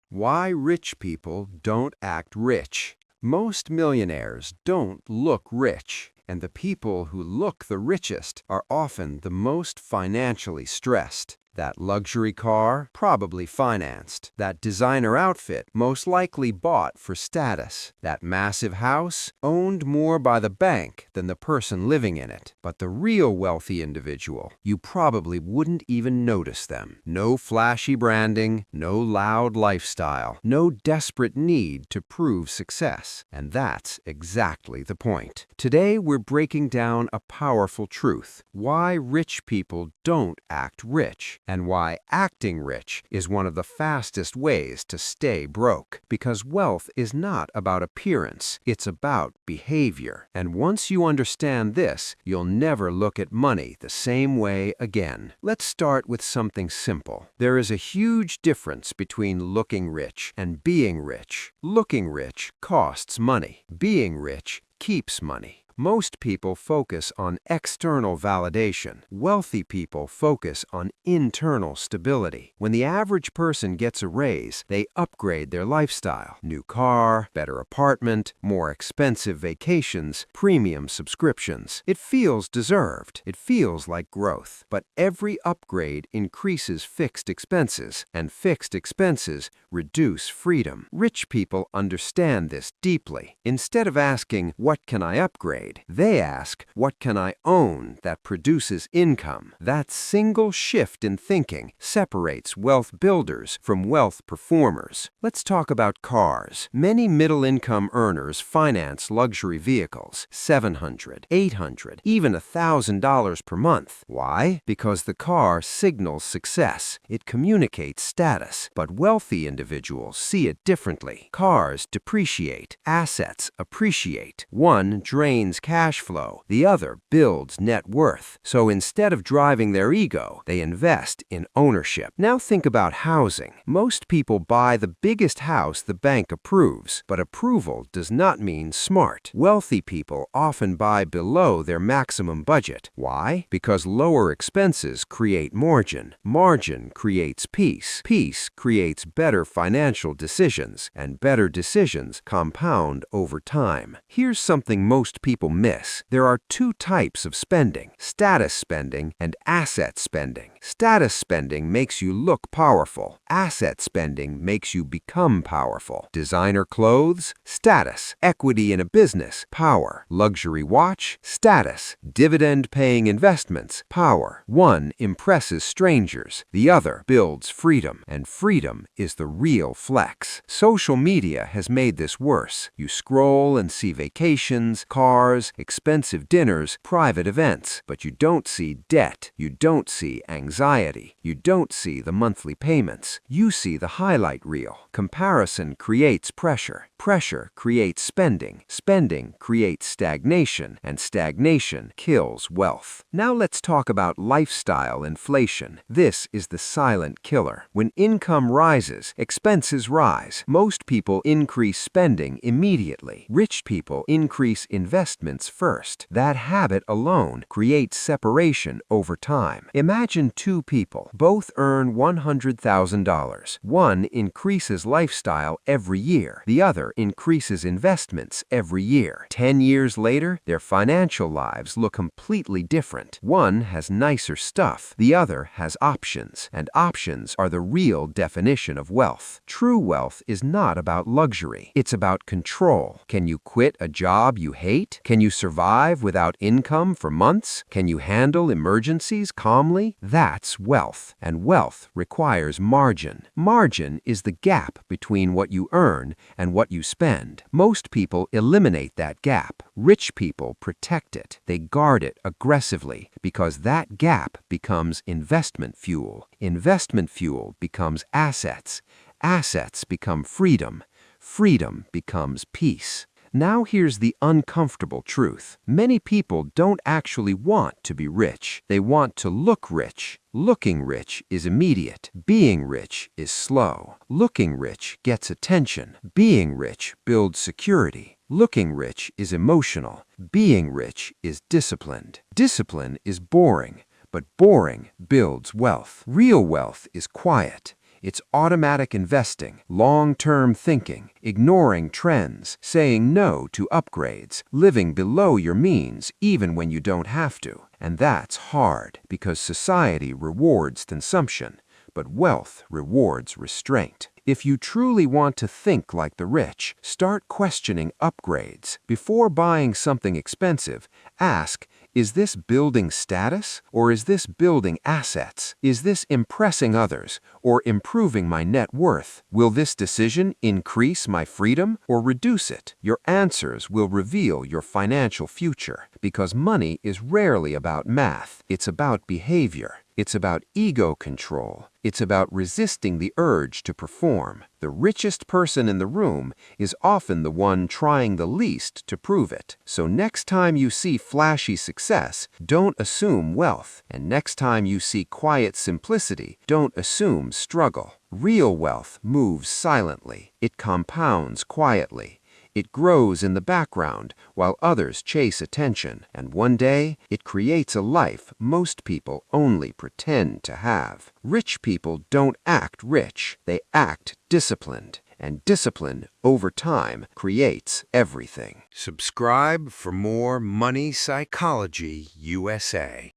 Why rich people don't act rich. Most millionaires don't look rich, and the people who look the richest are often the most financially stressed. That luxury car, probably financed. That designer outfit, most likely bought for status. That massive house, owned more by the bank than the person living in it. But the real wealthy individual, you probably wouldn't even notice them. No flashy branding, no loud lifestyle, no desperate need to prove success. And that's exactly the point. Today, we're breaking down a powerful truth: why rich people don't act rich, and why acting rich is one of the fastest ways to stay broke. Because wealth is not about appearance, it's about behavior. And once you understand this, you'll never look at money the same way again. Let's start with something simple. There is a huge difference between looking rich and being rich. Looking rich costs money. Being rich keeps money. Most people focus on external validation. Wealthy people focus on internal stability. When the average person gets a raise, they upgrade their lifestyle. New car, better apartment, more expensive vacations, premium subscriptions. It feels deserved. It feels like growth. But every upgrade increases fixed expenses, and fixed expenses reduce freedom. Rich people understand this deeply. Instead of asking, "What can I upgrade?" they ask, "What can I own that produces income?" That single shift in thinking separates wealth builders from wealth performers. Let's talk about cars. Many middle-income earners finance luxury vehicles, $700, $800, even $1,000 per month. Why? Because the car signals success. It communicates status. But wealthy individuals see it differently. Cars depreciate. Assets appreciate. One drains cash flow. The other builds net worth. So instead of driving their ego, they invest in ownership. Now think about housing. Most people buy the biggest house the bank approves, but approval does not mean smart. Wealthy people often buy below their maximum budget. Why? Because lower expenses create margin. Margin creates peace. Peace creates better financial decisions, and better decisions compound over time. Here's something most people miss. There are two types of spending: status spending and asset spending. Status spending makes you look powerful. Asset spending makes you become powerful. Designer clothes, status. Equity in a business, power. Luxury watch, status. Dividend-paying investments, power. One impresses strangers, the other builds freedom, and freedom is the real flex. Social media has made this worse. You scroll and see vacations, cars, expensive dinners, private events, but you don't see debt, you don't see anxiety, you don't see the monthly payments. You see the highlight reel. Comparison creates pressure. Pressure creates spending. Spending creates stagnation, and stagnation kills wealth. Now let's talk about lifestyle inflation. This is the silent killer. When income rises, expenses rise. Most people increase spending immediately. Rich people increase investments first. That habit alone creates separation over time. Imagine two people. Both earn $100,000. One increases lifestyle every year. The other increases investments every year. 10 years later, their financial lives look completely different. One has nicer stuff. The other has options. And options are the real definition of wealth. True wealth is not about luxury. It's about control. Can you quit a job you hate? Can you survive without income for months? Can you handle emergencies calmly? That's wealth. And wealth requires margin. Margin is the gap between what you earn and what you spend. Most people eliminate that gap. Rich people protect it. They guard it aggressively because that gap becomes investment fuel. Investment fuel becomes assets. Assets become freedom. Freedom becomes peace. Now here's the uncomfortable truth. Many people don't actually want to be rich. They want to look rich. Looking rich is immediate. Being rich is slow. Looking rich gets attention. Being rich builds security. Looking rich is emotional. Being rich is disciplined. Discipline is boring, but boring builds wealth. Real wealth is quiet. It's automatic investing, long-term thinking, ignoring trends, saying no to upgrades, living below your means even when you don't have to. And that's hard because society rewards consumption, but wealth rewards restraint. If you truly want to think like the rich, start questioning upgrades. Before buying something expensive, ask, is this building status or is this building assets? Is this impressing others or improving my net worth? Will this decision increase my freedom or reduce it? Your answers will reveal your financial future because money is rarely about math. It's about behavior. It's about ego control. It's about resisting the urge to perform. The richest person in the room is often the one trying the least to prove it. So next time you see flashy success, don't assume wealth. And next time you see quiet simplicity, don't assume struggle. Real wealth moves silently. It compounds quietly. It grows in the background while others chase attention, and one day it creates a life most people only pretend to have. Rich people don't act rich, they act disciplined, and discipline over time creates everything. Subscribe for more Money Psychology USA.